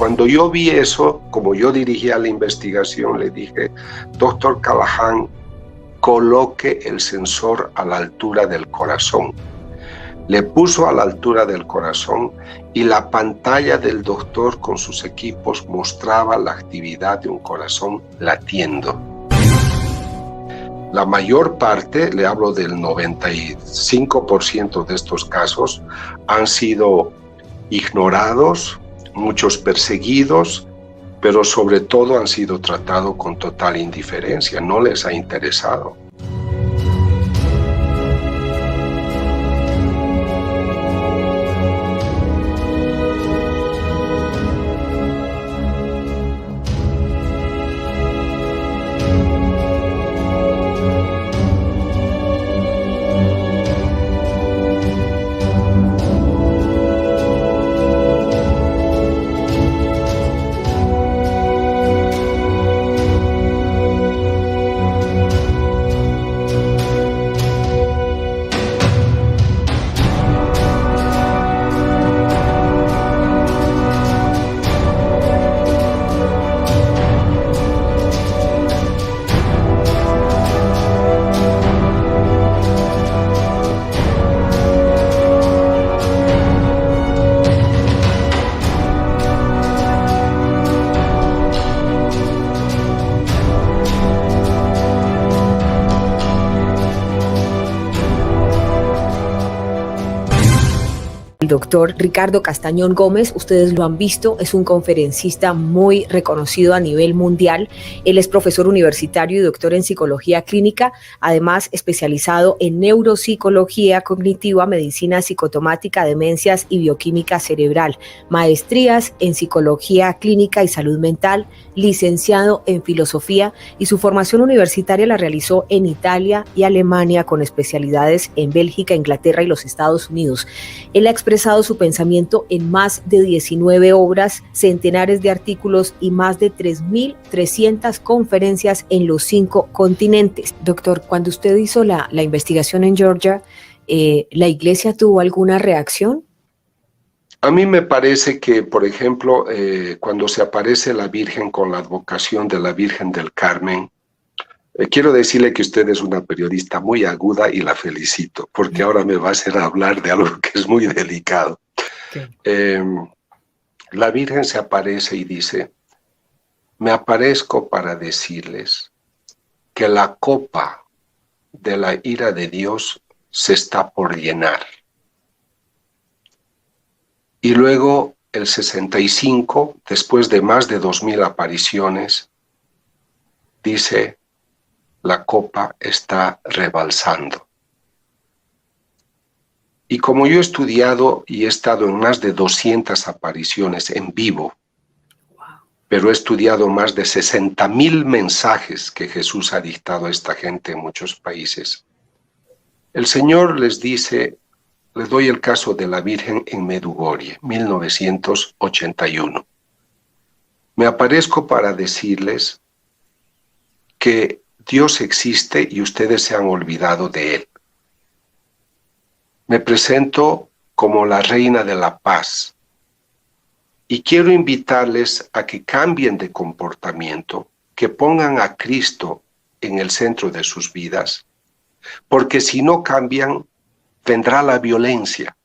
Cuando yo vi eso, como yo dirigía la investigación, le dije, doctor Callahan, coloque el sensor a la altura del corazón. Le puso a la altura del corazón y la pantalla del doctor con sus equipos mostraba la actividad de un corazón latiendo. La mayor parte, le hablo del 95% de estos casos, han sido ignorados, muchos perseguidos, pero sobre todo han sido tratados con total indiferencia, no les ha interesado. El doctor Ricardo Castañón Gómez, ustedes lo han visto, es un conferencista muy reconocido a nivel mundial. Él es profesor universitario y doctor en psicología clínica, además especializado en neuropsicología cognitiva, medicina psicotomática, demencias y bioquímica cerebral, maestrías en psicología clínica y salud mental, licenciado en filosofía, y su formación universitaria la realizó en Italia y Alemania con especialidades en Bélgica, Inglaterra y los Estados Unidos. Él ha expresado su pensamiento en más de 19 obras, centenares de artículos y más de 3.300 conferencias en los 5 continentes. Doctor, cuando usted hizo la investigación en Georgia, ¿la iglesia tuvo alguna reacción? A mí me parece que, por ejemplo, cuando se aparece la Virgen con la advocación de la Virgen del Carmen, quiero decirle que usted es una periodista muy aguda y la felicito, porque ahora me va a hacer hablar de algo que es muy delicado. Okay. La Virgen se aparece y dice, me aparezco para decirles que la copa de la ira de Dios se está por llenar. Y luego el 65, después de más de 2000 apariciones, dice, la copa está rebalsando. Y como yo he estudiado y he estado en más de 200 apariciones en vivo, pero he estudiado más de 60.000 mensajes que Jesús ha dictado a esta gente en muchos países, el Señor les dice, les doy el caso de la Virgen en Medjugorje, 1981. Me aparezco para decirles que Dios existe y ustedes se han olvidado de Él. Me presento como la Reina de la Paz y quiero invitarles a que cambien de comportamiento, que pongan a Cristo en el centro de sus vidas, porque si no cambian, vendrá la violencia.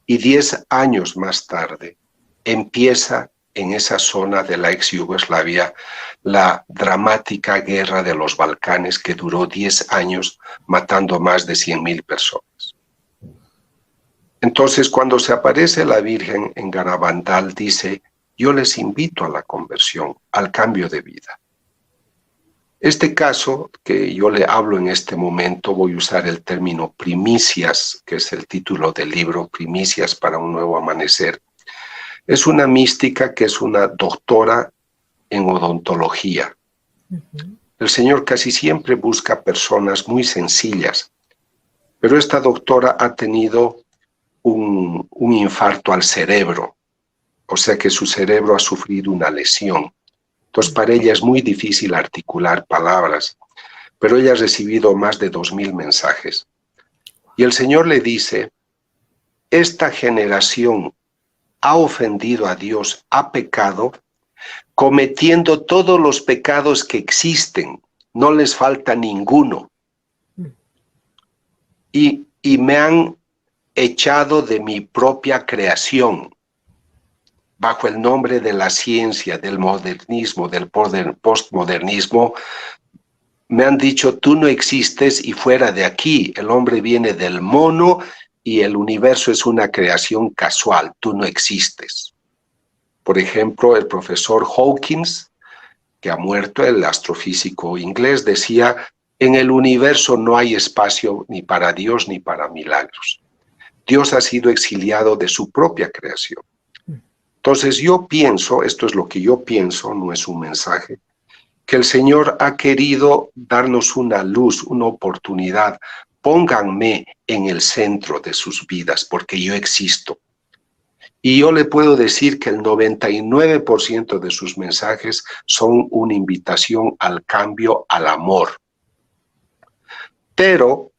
Y 10 años más tarde empieza en esa zona de la ex Yugoslavia la dramática guerra de los Balcanes que duró 10 años matando más de 100.000 personas. Entonces cuando se aparece la Virgen en Garabandal dice, yo les invito a la conversión, al cambio de vida. Este caso que yo le hablo en este momento, voy a usar el término primicias, que es el título del libro, Primicias para un nuevo amanecer. Es una mística que es una doctora en odontología. El Señor casi siempre busca personas muy sencillas, pero esta doctora ha tenido un infarto al cerebro, o sea que su cerebro ha sufrido una lesión. Entonces para ella es muy difícil articular palabras, pero ella ha recibido más de 2000 mensajes. Y el Señor le dice, esta generación ha ofendido a Dios, ha pecado, cometiendo todos los pecados que existen, no les falta ninguno. Y me han echado de mi propia creación, bajo el nombre de la ciencia, del modernismo, del postmodernismo. Me han dicho, tú no existes y fuera de aquí, el hombre viene del mono y el universo es una creación casual, tú no existes. Por ejemplo, el profesor Hawkins, que ha muerto, el astrofísico inglés, decía, en el universo no hay espacio ni para Dios ni para milagros. Dios ha sido exiliado de su propia creación. Entonces yo pienso, esto es lo que yo pienso, no es un mensaje, que el Señor ha querido darnos una luz, una oportunidad. Pónganme en el centro de sus vidas porque yo existo. Y yo le puedo decir que el 99% de sus mensajes son una invitación al cambio, al amor. Pero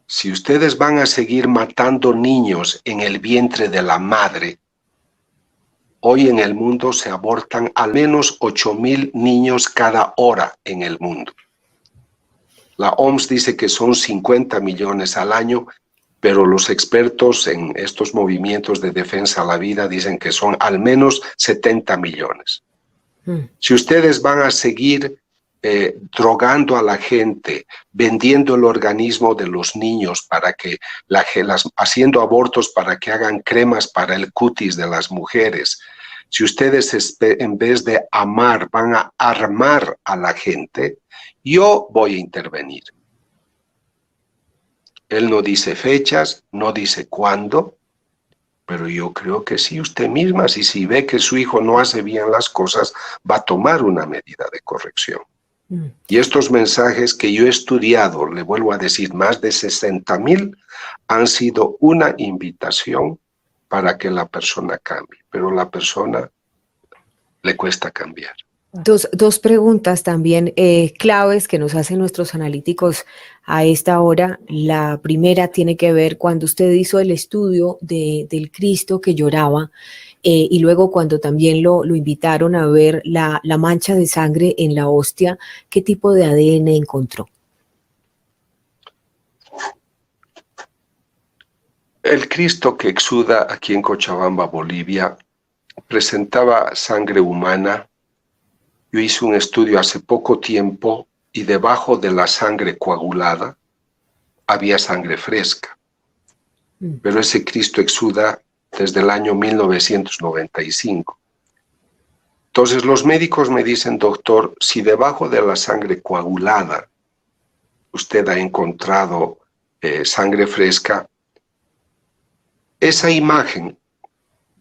si ustedes van a seguir matando niños en el vientre de la madre, hoy en el mundo se abortan al menos 8,000 niños cada hora en el mundo. La OMS dice que son 50 millones al año, pero los expertos en estos movimientos de defensa a la vida dicen que son al menos 70 millones. Si ustedes van a seguir drogando a la gente, vendiendo el organismo de los niños para que haciendo abortos para que hagan cremas para el cutis de las mujeres, si ustedes en vez de amar van a armar a la gente, yo voy a intervenir. Él no dice fechas, no dice cuándo, pero yo creo que sí, usted misma, si ve que su hijo no hace bien las cosas, va a tomar una medida de corrección. Y estos mensajes que yo he estudiado, le vuelvo a decir, más de 60,000, han sido una invitación para que la persona cambie, pero la persona le cuesta cambiar. Dos preguntas también claves que nos hacen nuestros analíticos a esta hora. La primera tiene que ver cuando usted hizo el estudio del Cristo que lloraba y luego cuando también lo invitaron a ver la mancha de sangre en la hostia, ¿qué tipo de ADN encontró? El Cristo que exuda aquí en Cochabamba, Bolivia, presentaba sangre humana. Yo hice un estudio hace poco tiempo y debajo de la sangre coagulada había sangre fresca. Pero ese Cristo exuda desde el año 1995. Entonces los médicos me dicen, doctor, si debajo de la sangre coagulada usted ha encontrado sangre fresca, esa imagen,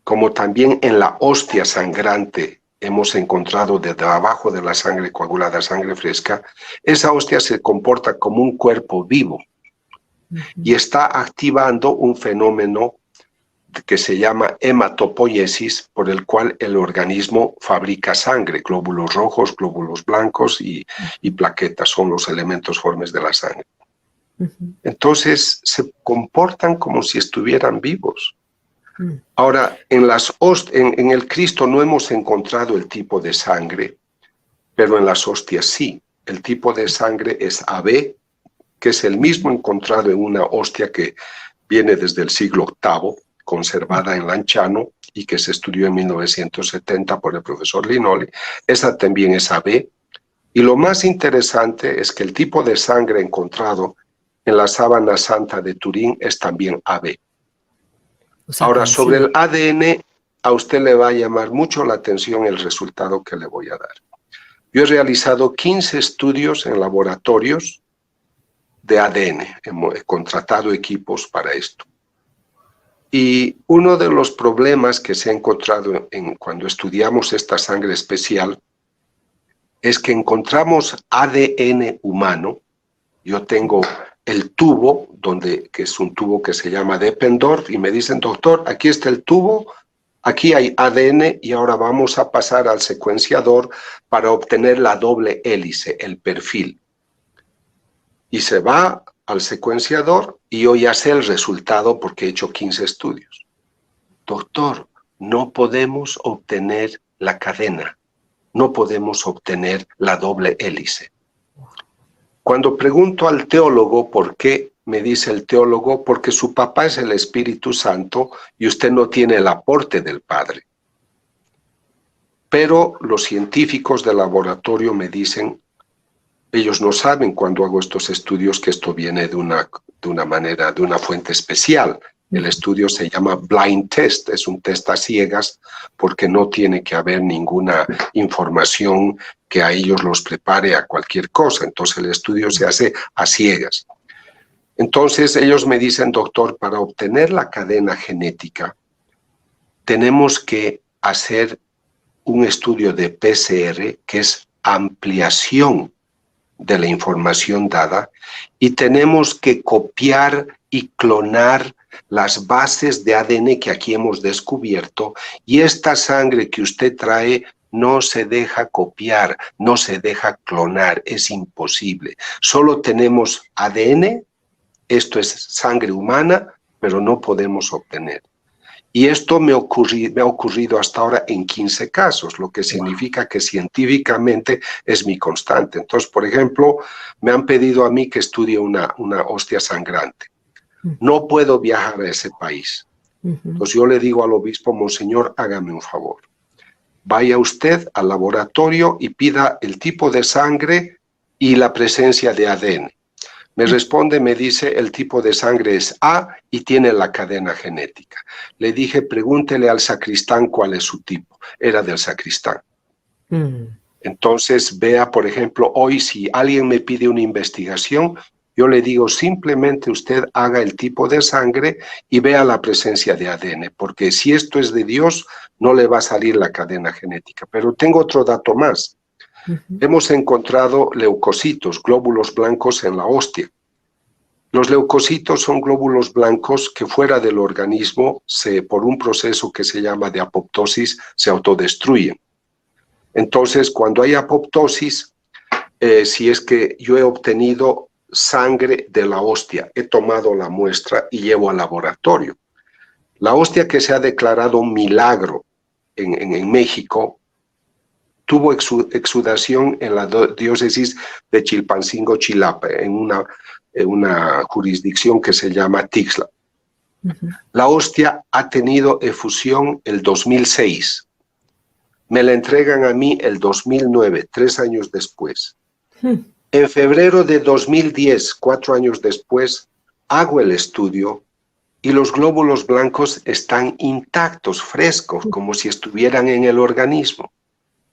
como también en la hostia sangrante hemos encontrado desde abajo de la sangre coagulada sangre fresca, esa hostia se comporta como un cuerpo vivo y está activando un fenómeno que se llama hematopoiesis, por el cual el organismo fabrica sangre, glóbulos rojos, glóbulos blancos y plaquetas, son los elementos formes de la sangre. Entonces se comportan como si estuvieran vivos. Ahora, en el Cristo no hemos encontrado el tipo de sangre, pero en las hostias sí. El tipo de sangre es AB, que es el mismo encontrado en una hostia que viene desde el siglo VIII, conservada en Lanciano y que se estudió en 1970 por el profesor Linoli. Esa también es AB. Y lo más interesante es que el tipo de sangre encontrado en la sábana santa de Turín es también AB. O sea, ahora, sobre el ADN, a usted le va a llamar mucho la atención el resultado que le voy a dar. Yo he realizado 15 estudios en laboratorios de ADN, he contratado equipos para esto. Y uno de los problemas que se ha encontrado cuando estudiamos esta sangre especial es que encontramos ADN humano. Yo tengo el tubo, que es un tubo que se llama Deppendorf, y me dicen, doctor, aquí está el tubo, aquí hay ADN y ahora vamos a pasar al secuenciador para obtener la doble hélice, el perfil. Y se va al secuenciador y yo ya sé el resultado porque he hecho 15 estudios. doctor, no podemos obtener la cadena, no podemos obtener la doble hélice. Cuando pregunto al teólogo por qué, me dice el teólogo, porque su papá es el Espíritu Santo y usted no tiene el aporte del Padre. Pero los científicos del laboratorio me dicen, ellos no saben cuando hago estos estudios que esto viene de una fuente especial. El estudio se llama blind test, es un test a ciegas porque no tiene que haber ninguna información que a ellos los prepare a cualquier cosa. Entonces el estudio se hace a ciegas. Entonces ellos me dicen, doctor, para obtener la cadena genética tenemos que hacer un estudio de PCR que es ampliación de la información dada y tenemos que copiar y clonar las bases de ADN que aquí hemos descubierto y esta sangre que usted trae no se deja copiar, no se deja clonar, es imposible. Solo tenemos ADN, esto es sangre humana, pero no podemos obtener. Y esto me ha ocurrido hasta ahora en 15 casos, lo que significa que científicamente es mi constante. Entonces, por ejemplo, me han pedido a mí que estudie una hostia sangrante. No puedo viajar a ese país. Entonces yo le digo al obispo, monseñor, hágame un favor. Vaya usted al laboratorio y pida el tipo de sangre y la presencia de ADN. Me responde, me dice, el tipo de sangre es A y tiene la cadena genética. Le dije, pregúntele al sacristán cuál es su tipo. Era del sacristán. Entonces, vea, por ejemplo, hoy si alguien me pide una investigación, yo le digo, simplemente usted haga el tipo de sangre y vea la presencia de ADN, porque si esto es de Dios, no le va a salir la cadena genética. Pero tengo otro dato más. Hemos encontrado leucocitos, glóbulos blancos en la hostia. Los leucocitos son glóbulos blancos que fuera del organismo, por un proceso que se llama de apoptosis, se autodestruyen. Entonces, cuando hay apoptosis, si es que yo he obtenido sangre de la hostia, he tomado la muestra y llevo al laboratorio. La hostia que se ha declarado un milagro en México, tuvo exudación en la diócesis de Chilpancingo, Chilapa, en una jurisdicción que se llama Tixla. La hostia ha tenido efusión el 2006. Me la entregan a mí el 2009, 3 años después. En febrero de 2010, 4 años después, hago el estudio y los glóbulos blancos están intactos, frescos, como si estuvieran en el organismo.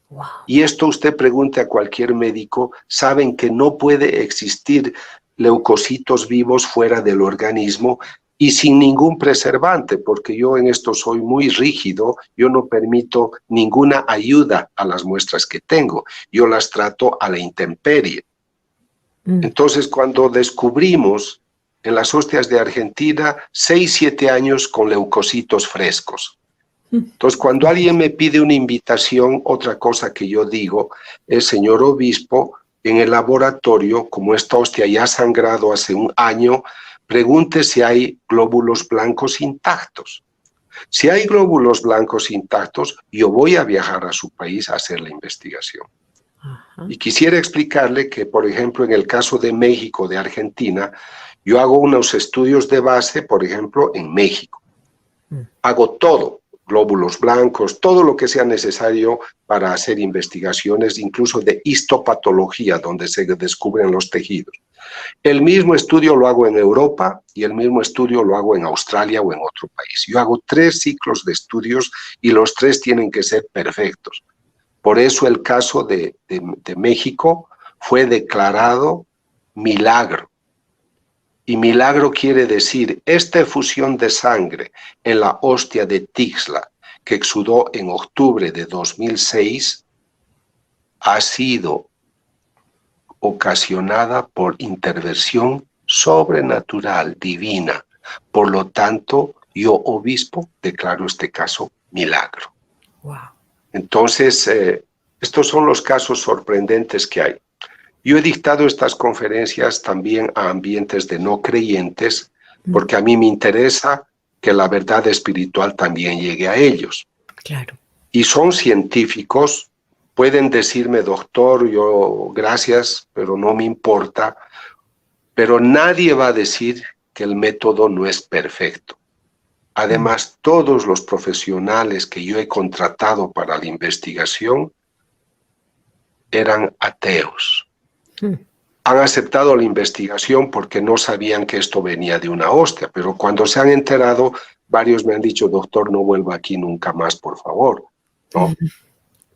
Wow. Y esto usted pregunte a cualquier médico, saben que no puede existir leucocitos vivos fuera del organismo y sin ningún preservante, porque yo en esto soy muy rígido, yo no permito ninguna ayuda a las muestras que tengo, yo las trato a la intemperie. Entonces, cuando descubrimos en las hostias de Argentina 6-7 años con leucocitos frescos. Entonces, cuando alguien me pide una invitación, otra cosa que yo digo es, señor obispo, en el laboratorio, como esta hostia ya ha sangrado hace 1 año, pregunte si hay glóbulos blancos intactos. Si hay glóbulos blancos intactos, yo voy a viajar a su país a hacer la investigación. Y quisiera explicarle que, por ejemplo, en el caso de México, de Argentina, yo hago unos estudios de base, por ejemplo, en México. Hago todo. Glóbulos blancos, todo lo que sea necesario para hacer investigaciones, incluso de histopatología, donde se descubren los tejidos. El mismo estudio lo hago en Europa y el mismo estudio lo hago en Australia o en otro país. Yo hago 3 ciclos de estudios y los 3 tienen que ser perfectos. Por eso el caso de México fue declarado milagro. Y milagro quiere decir, esta efusión de sangre en la hostia de Tixla, que exudó en octubre de 2006, ha sido ocasionada por intervención sobrenatural, divina. Por lo tanto, yo, obispo, declaro este caso milagro. Wow. Entonces, estos son los casos sorprendentes que hay. Yo he dictado estas conferencias también a ambientes de no creyentes, porque a mí me interesa que la verdad espiritual también llegue a ellos. Claro. Y son científicos, pueden decirme, doctor, yo gracias, pero no me importa, pero nadie va a decir que el método no es perfecto. Además, todos los profesionales que yo he contratado para la investigación eran ateos. Han aceptado la investigación porque no sabían que esto venía de una hostia, pero cuando se han enterado, varios me han dicho, doctor, no vuelva aquí nunca más, por favor, ¿no?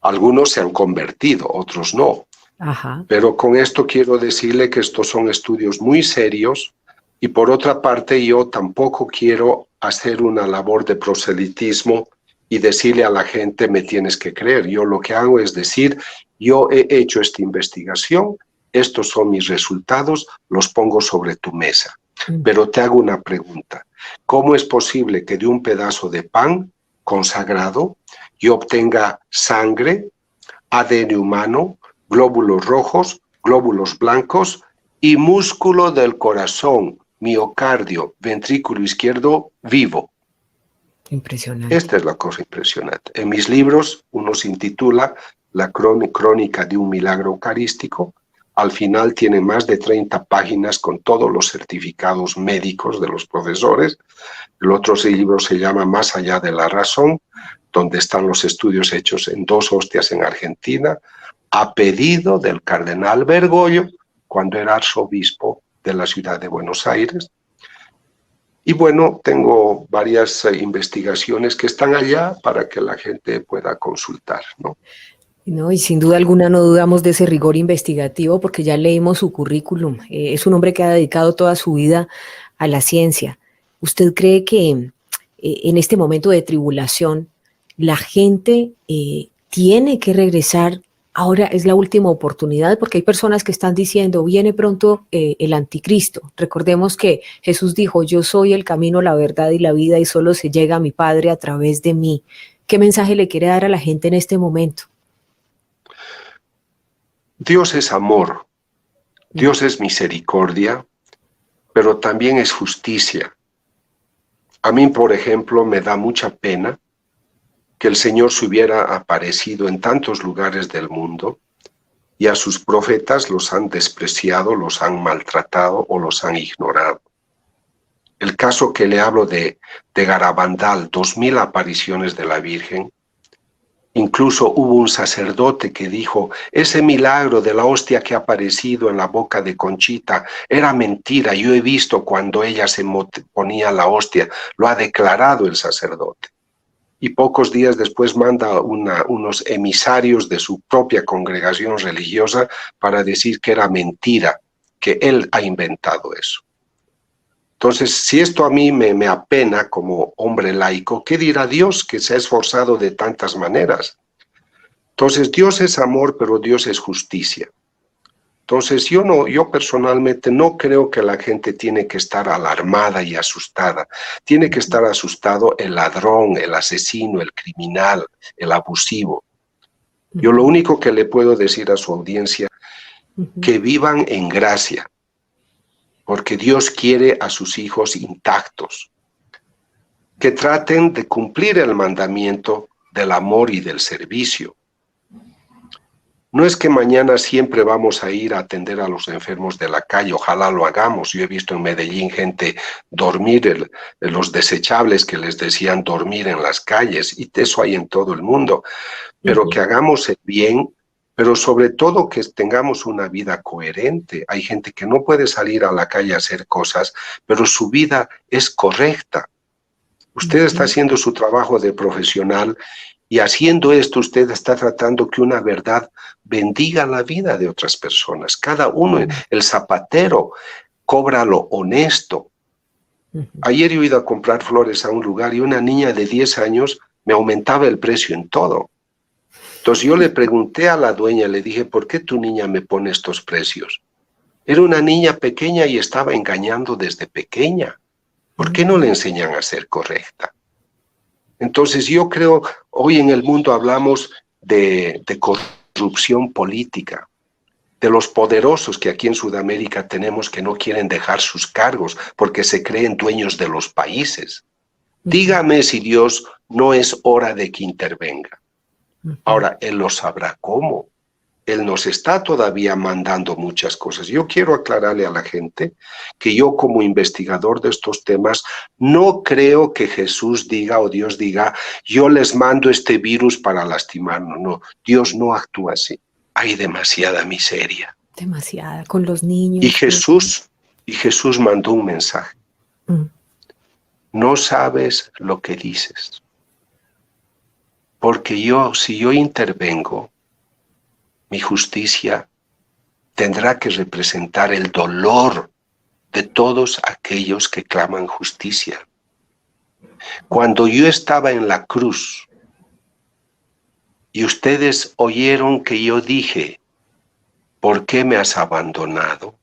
Algunos se han convertido, otros no. Ajá. Pero con esto quiero decirle que estos son estudios muy serios y por otra parte yo tampoco quiero hacer una labor de proselitismo y decirle a la gente me tienes que creer. Yo lo que hago es decir, yo he hecho esta investigación, estos son mis resultados, los pongo sobre tu mesa. Pero te hago una pregunta. ¿Cómo es posible que de un pedazo de pan consagrado yo obtenga sangre, ADN humano, glóbulos rojos, glóbulos blancos y músculo del corazón, miocardio, ventrículo izquierdo vivo? Impresionante. Esta es la cosa impresionante. En mis libros, uno se intitula La crónica de un milagro eucarístico. Al final tiene más de 30 páginas con todos los certificados médicos de los profesores. El otro libro se llama Más allá de la razón, donde están los estudios hechos en 2 hostias en Argentina, a pedido del cardenal Bergoglio, cuando era arzobispo de la ciudad de Buenos Aires. Y bueno, tengo varias investigaciones que están allá para que la gente pueda consultar, ¿no? No, y sin duda alguna no dudamos de ese rigor investigativo porque ya leímos su currículum. Es un hombre que ha dedicado toda su vida a la ciencia. ¿Usted cree que en este momento de tribulación la gente tiene que regresar? Ahora es la última oportunidad porque hay personas que están diciendo, viene pronto el anticristo. Recordemos que Jesús dijo, yo soy el camino, la verdad y la vida y solo se llega a mi Padre a través de mí. ¿Qué mensaje le quiere dar a la gente en este momento? Dios es amor, Dios es misericordia, pero también es justicia. A mí, por ejemplo, me da mucha pena que el Señor se hubiera aparecido en tantos lugares del mundo y a sus profetas los han despreciado, los han maltratado o los han ignorado. El caso que le hablo de Garabandal, 2000 apariciones de la Virgen. Incluso hubo un sacerdote que dijo, ese milagro de la hostia que ha aparecido en la boca de Conchita era mentira, yo he visto cuando ella se ponía la hostia, lo ha declarado el sacerdote. Y pocos días después manda unos emisarios de su propia congregación religiosa para decir que era mentira, que él ha inventado eso. Entonces, si esto a mí me apena como hombre laico, ¿qué dirá Dios que se ha esforzado de tantas maneras? Entonces, Dios es amor, pero Dios es justicia. Entonces, yo personalmente no creo que la gente tiene que estar alarmada y asustada. Tiene que estar asustado el ladrón, el asesino, el criminal, el abusivo. Yo lo único que le puedo decir a su audiencia, que vivan en gracia, porque Dios quiere a sus hijos intactos, que traten de cumplir el mandamiento del amor y del servicio. No es que mañana siempre vamos a ir a atender a los enfermos de la calle, ojalá lo hagamos. Yo he visto en Medellín gente dormir, los desechables que les decían dormir en las calles, y eso hay en todo el mundo, pero que hagamos el bien, pero sobre todo que tengamos una vida coherente. Hay gente que no puede salir a la calle a hacer cosas, pero su vida es correcta. Usted está haciendo su trabajo de profesional y haciendo esto usted está tratando que una verdad bendiga la vida de otras personas. Cada uno, el zapatero, cobra lo honesto. Ayer yo he ido a comprar flores a un lugar y una niña de 10 años me aumentaba el precio en todo. Entonces yo le pregunté a la dueña, le dije, ¿por qué tu niña me pone estos precios? Era una niña pequeña y estaba engañando desde pequeña. ¿Por qué no le enseñan a ser correcta? Entonces yo creo, hoy en el mundo hablamos de corrupción política, de los poderosos que aquí en Sudamérica tenemos que no quieren dejar sus cargos porque se creen dueños de los países. Dígame si Dios no es hora de que intervenga. Ahora, Él lo sabrá cómo. Él nos está todavía mandando muchas cosas. Yo quiero aclararle a la gente que yo, como investigador de estos temas, no creo que Jesús diga o Dios diga, yo les mando este virus para lastimarnos. No, Dios no actúa así. Hay demasiada miseria. Demasiada, con los niños. Y Jesús mandó un mensaje. No sabes lo que dices. Porque si yo intervengo, mi justicia tendrá que representar el dolor de todos aquellos que claman justicia. Cuando yo estaba en la cruz y ustedes oyeron que yo dije, ¿por qué me has abandonado?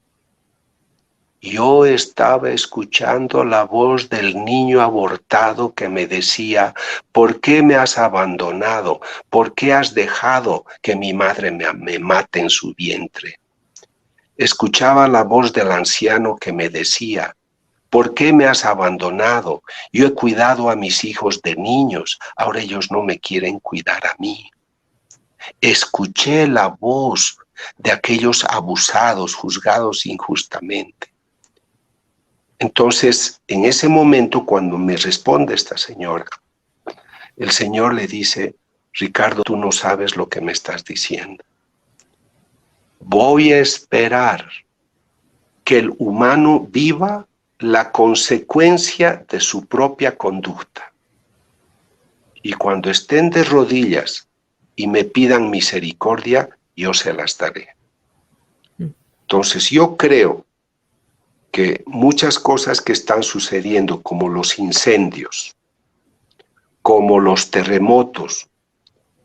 Yo estaba escuchando la voz del niño abortado que me decía, ¿por qué me has abandonado? ¿Por qué has dejado que mi madre me mate en su vientre? Escuchaba la voz del anciano que me decía, ¿por qué me has abandonado? Yo he cuidado a mis hijos de niños, ahora ellos no me quieren cuidar a mí. Escuché la voz de aquellos abusados, juzgados injustamente. Entonces, en ese momento, cuando me responde esta señora, el Señor le dice, Ricardo, tú no sabes lo que me estás diciendo. Voy a esperar que el humano viva la consecuencia de su propia conducta. Y cuando estén de rodillas y me pidan misericordia, yo se las daré. Entonces, yo creo que muchas cosas que están sucediendo, como los incendios, como los terremotos,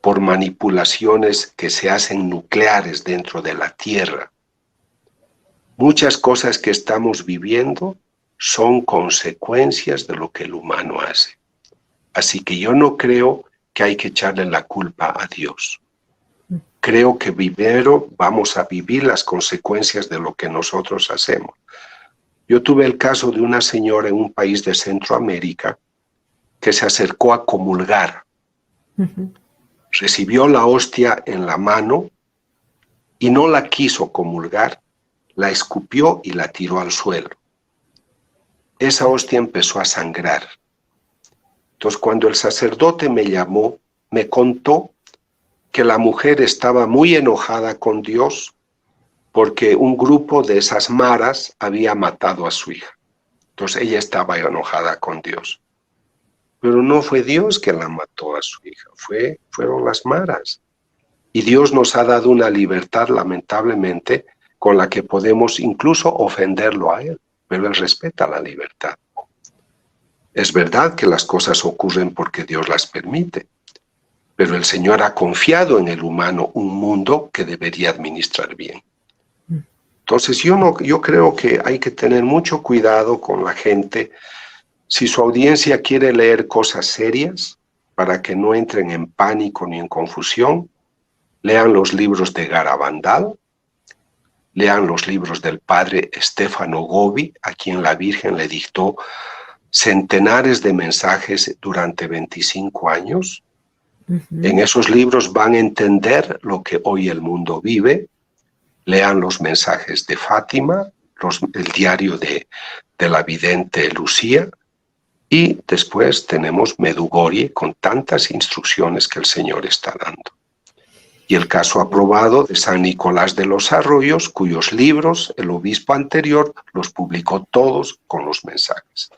por manipulaciones que se hacen nucleares dentro de la Tierra, muchas cosas que estamos viviendo son consecuencias de lo que el humano hace. Así que yo no creo que hay que echarle la culpa a Dios. Creo que primero vamos a vivir las consecuencias de lo que nosotros hacemos. Yo tuve el caso de una señora en un país de Centroamérica que se acercó a comulgar. Recibió la hostia en la mano y no la quiso comulgar, la escupió y la tiró al suelo. Esa hostia empezó a sangrar. Entonces, cuando el sacerdote me llamó, me contó que la mujer estaba muy enojada con Dios porque un grupo de esas maras había matado a su hija. Entonces ella estaba enojada con Dios. Pero no fue Dios que la mató a su hija, fueron las maras. Y Dios nos ha dado una libertad, lamentablemente, con la que podemos incluso ofenderlo a Él, pero Él respeta la libertad. Es verdad que las cosas ocurren porque Dios las permite, pero el Señor ha confiado en el humano un mundo que debería administrar bien. Entonces yo creo que hay que tener mucho cuidado con la gente. Si su audiencia quiere leer cosas serias, para que no entren en pánico ni en confusión, lean los libros de Garabandal, lean los libros del padre Stefano Gobi, a quien la Virgen le dictó centenares de mensajes durante 25 años. En esos libros van a entender lo que hoy el mundo vive. Lean los mensajes de Fátima, el diario de la vidente Lucía, y después tenemos Medjugorje con tantas instrucciones que el Señor está dando. Y el caso aprobado de San Nicolás de los Arroyos, cuyos libros el obispo anterior los publicó todos con los mensajes.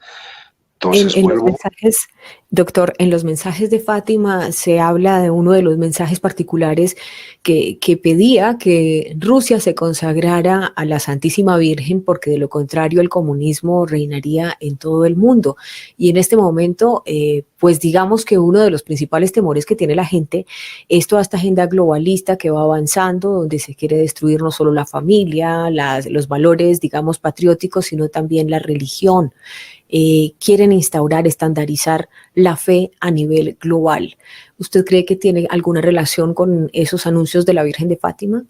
Entonces, en los mensajes, doctor, en los mensajes de Fátima se habla de uno de los mensajes particulares que pedía que Rusia se consagrara a la Santísima Virgen, porque de lo contrario el comunismo reinaría en todo el mundo. Y en este momento, pues digamos que uno de los principales temores que tiene la gente es toda esta agenda globalista que va avanzando, donde se quiere destruir no solo la familia, los valores, digamos, patrióticos, sino también la religión. Quieren instaurar, estandarizar la fe a nivel global. ¿Usted cree que tiene alguna relación con esos anuncios de la Virgen de Fátima?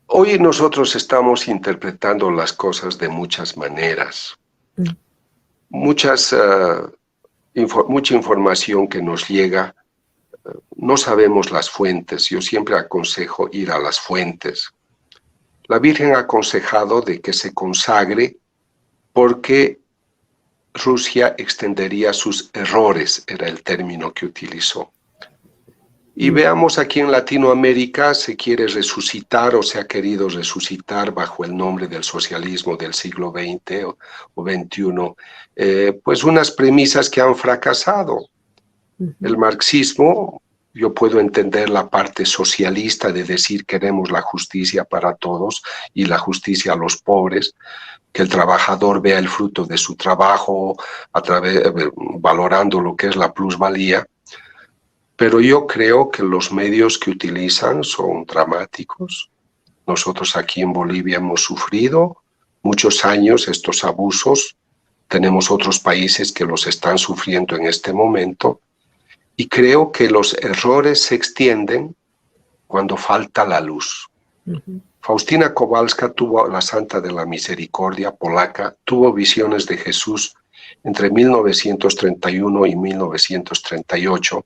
Hoy nosotros estamos interpretando las cosas de muchas maneras. mucha información que nos llega, no sabemos las fuentes. Yo siempre aconsejo ir a las fuentes. La Virgen ha aconsejado de que se consagre porque Rusia extendería sus errores, era el término que utilizó. Y veamos, aquí en Latinoamérica se quiere resucitar o se ha querido resucitar bajo el nombre del socialismo del siglo XX o XXI, pues unas premisas que han fracasado. El marxismo, yo puedo entender la parte socialista de decir queremos la justicia para todos y la justicia a los pobres, que el trabajador vea el fruto de su trabajo valorando lo que es la plusvalía. Pero yo creo que los medios que utilizan son dramáticos. Nosotros aquí en Bolivia hemos sufrido muchos años estos abusos. Tenemos otros países que los están sufriendo en este momento. Y creo que los errores se extienden cuando falta la luz. Faustina Kowalska, la Santa de la Misericordia polaca, tuvo visiones de Jesús entre 1931 y 1938.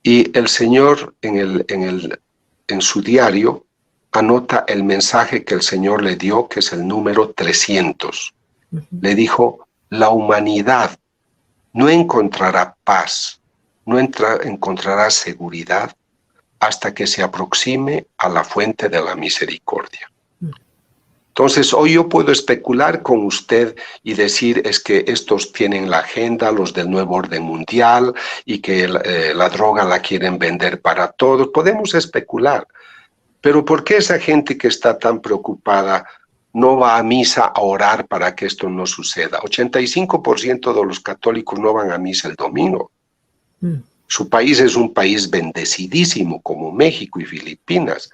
Y el Señor en su diario anota el mensaje que el Señor le dio, que es el número 300. Le dijo, la humanidad no encontrará paz, no encontrará seguridad hasta que se aproxime a la fuente de la misericordia. Entonces, hoy yo puedo especular con usted y decir es que estos tienen la agenda, los del nuevo orden mundial, y que la droga la quieren vender para todos. Podemos especular, pero ¿por qué esa gente que está tan preocupada no va a misa a orar para que esto no suceda? 85% de los católicos no van a misa el domingo. Su país es un país bendecidísimo como México y Filipinas,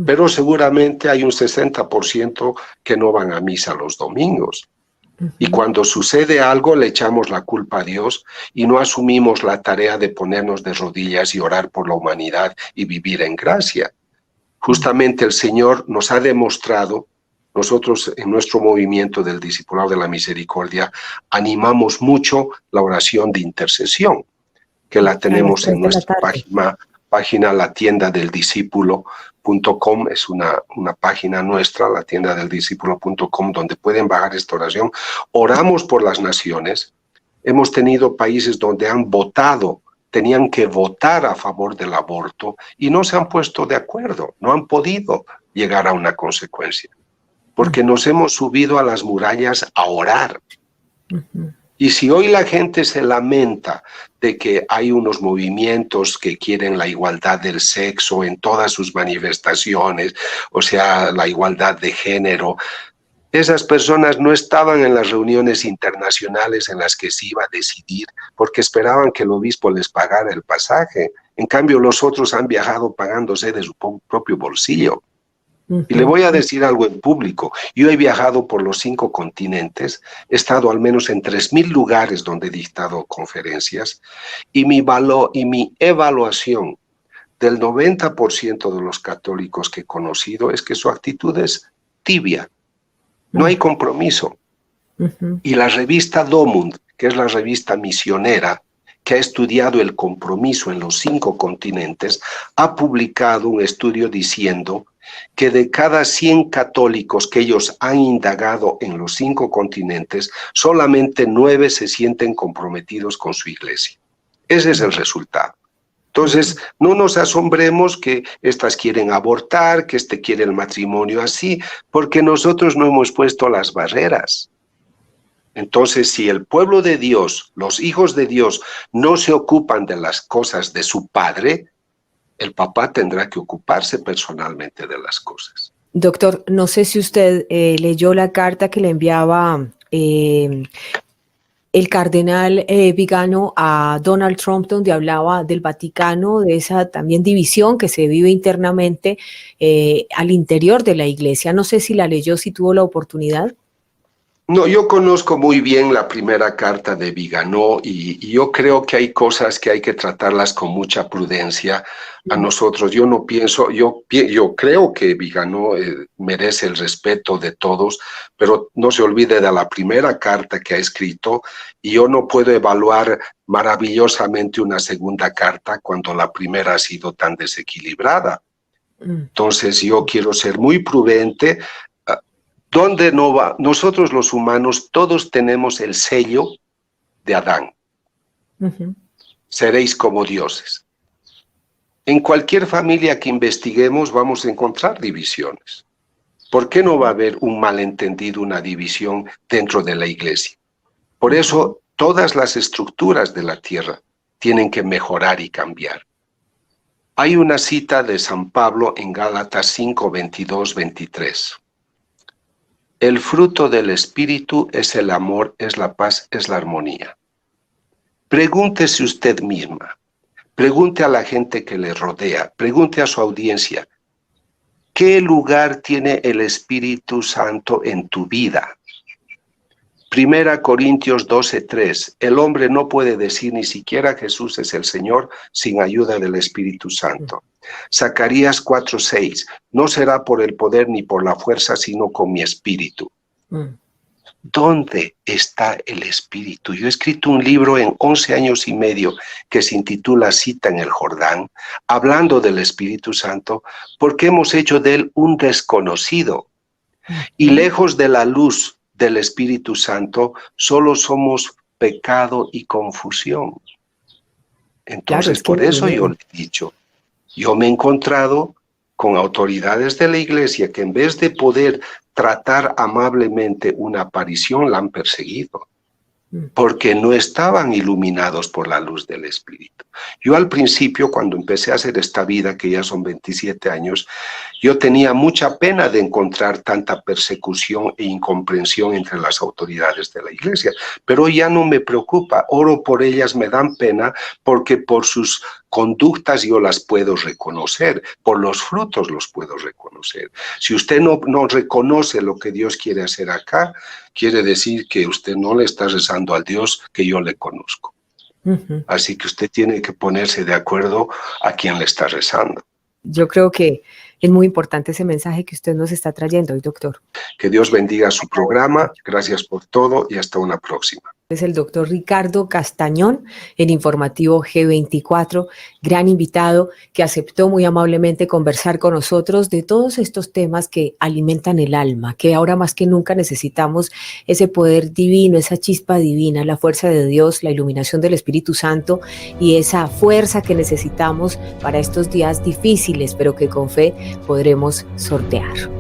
pero seguramente hay un 60% que no van a misa los domingos. Y cuando sucede algo le echamos la culpa a Dios y no asumimos la tarea de ponernos de rodillas y orar por la humanidad y vivir en gracia. Justamente el Señor nos ha demostrado, nosotros en nuestro movimiento del Discipulado de la Misericordia animamos mucho la oración de intercesión, que la tenemos en nuestra página La Tienda del Discípulo.com, es una página nuestra, La Tienda del Discípulo.com, donde pueden bajar esta oración. Oramos por las naciones. Hemos tenido países donde han votado, tenían que votar a favor del aborto y no se han puesto de acuerdo, no han podido llegar a una consecuencia, porque nos hemos subido a las murallas a orar. Y si hoy la gente se lamenta de que hay unos movimientos que quieren la igualdad del sexo en todas sus manifestaciones, o sea, la igualdad de género, esas personas no estaban en las reuniones internacionales en las que se iba a decidir porque esperaban que el obispo les pagara el pasaje. En cambio, los otros han viajado pagándose de su propio bolsillo. Y le voy a decir algo en público. Yo he viajado por los 5 continentes, he estado al menos en 3,000 lugares donde he dictado conferencias, y mi evaluación del 90% de los católicos que he conocido es que su actitud es tibia, no hay compromiso. Y la revista Domund, que es la revista misionera, que ha estudiado el compromiso en los 5 continentes, ha publicado un estudio diciendo que de cada 100 católicos que ellos han indagado en los 5 continentes, solamente 9 se sienten comprometidos con su iglesia. Ese es el resultado. Entonces, no nos asombremos que estas quieren abortar, que este quiere el matrimonio así, porque nosotros no hemos puesto las barreras. Entonces, si el pueblo de Dios, los hijos de Dios, no se ocupan de las cosas de su padre, el papá tendrá que ocuparse personalmente de las cosas. Doctor, no sé si usted leyó la carta que le enviaba el cardenal Vigano a Donald Trump, donde hablaba del Vaticano, de esa también división que se vive internamente al interior de la iglesia. No sé si la leyó, si tuvo la oportunidad. No, yo conozco muy bien la primera carta de Viganó y yo creo que hay cosas que hay que tratarlas con mucha prudencia. A nosotros, yo no pienso, yo creo que Viganó merece el respeto de todos, pero no se olvide de la primera carta que ha escrito y yo no puedo evaluar maravillosamente una segunda carta cuando la primera ha sido tan desequilibrada. Entonces yo quiero ser muy prudente. ¿Dónde no va? Nosotros los humanos todos tenemos el sello de Adán. Seréis como dioses. En cualquier familia que investiguemos vamos a encontrar divisiones. ¿Por qué no va a haber un malentendido, una división dentro de la iglesia? Por eso todas las estructuras de la tierra tienen que mejorar y cambiar. Hay una cita de San Pablo en Gálatas 5, 22, 23. El fruto del Espíritu es el amor, es la paz, es la armonía. Pregúntese usted misma, pregunte a la gente que le rodea, pregunte a su audiencia, ¿qué lugar tiene el Espíritu Santo en tu vida? 1 Corintios 12:3, el hombre no puede decir ni siquiera Jesús es el Señor sin ayuda del Espíritu Santo. Zacarías 4:6, no será por el poder ni por la fuerza, sino con mi espíritu. ¿Dónde está el espíritu? Yo he escrito un libro en 11 años y medio que se intitula Cita en el Jordán, hablando del Espíritu Santo, porque hemos hecho de él un desconocido. Y lejos de la luz del Espíritu Santo, solo somos pecado y confusión. Entonces, claro, por eso yo le he dicho, yo me he encontrado con autoridades de la iglesia que en vez de poder tratar amablemente una aparición, la han perseguido, porque no estaban iluminados por la luz del Espíritu. Yo al principio, cuando empecé a hacer esta vida, que ya son 27 años, yo tenía mucha pena de encontrar tanta persecución e incomprensión entre las autoridades de la iglesia, pero ya no me preocupa, oro por ellas, me dan pena, porque por sus conductas yo las puedo reconocer, por los frutos los puedo reconocer. Si usted no reconoce lo que Dios quiere hacer acá, quiere decir que usted no le está rezando al Dios que yo le conozco. Así que usted tiene que ponerse de acuerdo a quién le está rezando. Yo creo que es muy importante ese mensaje que usted nos está trayendo hoy, doctor. Que Dios bendiga su programa. Gracias por todo y hasta una próxima. Es el doctor Ricardo Castañón, en Informativo G24, gran invitado que aceptó muy amablemente conversar con nosotros de todos estos temas que alimentan el alma, que ahora más que nunca necesitamos ese poder divino, esa chispa divina, la fuerza de Dios, la iluminación del Espíritu Santo y esa fuerza que necesitamos para estos días difíciles, pero que con fe podremos sortear.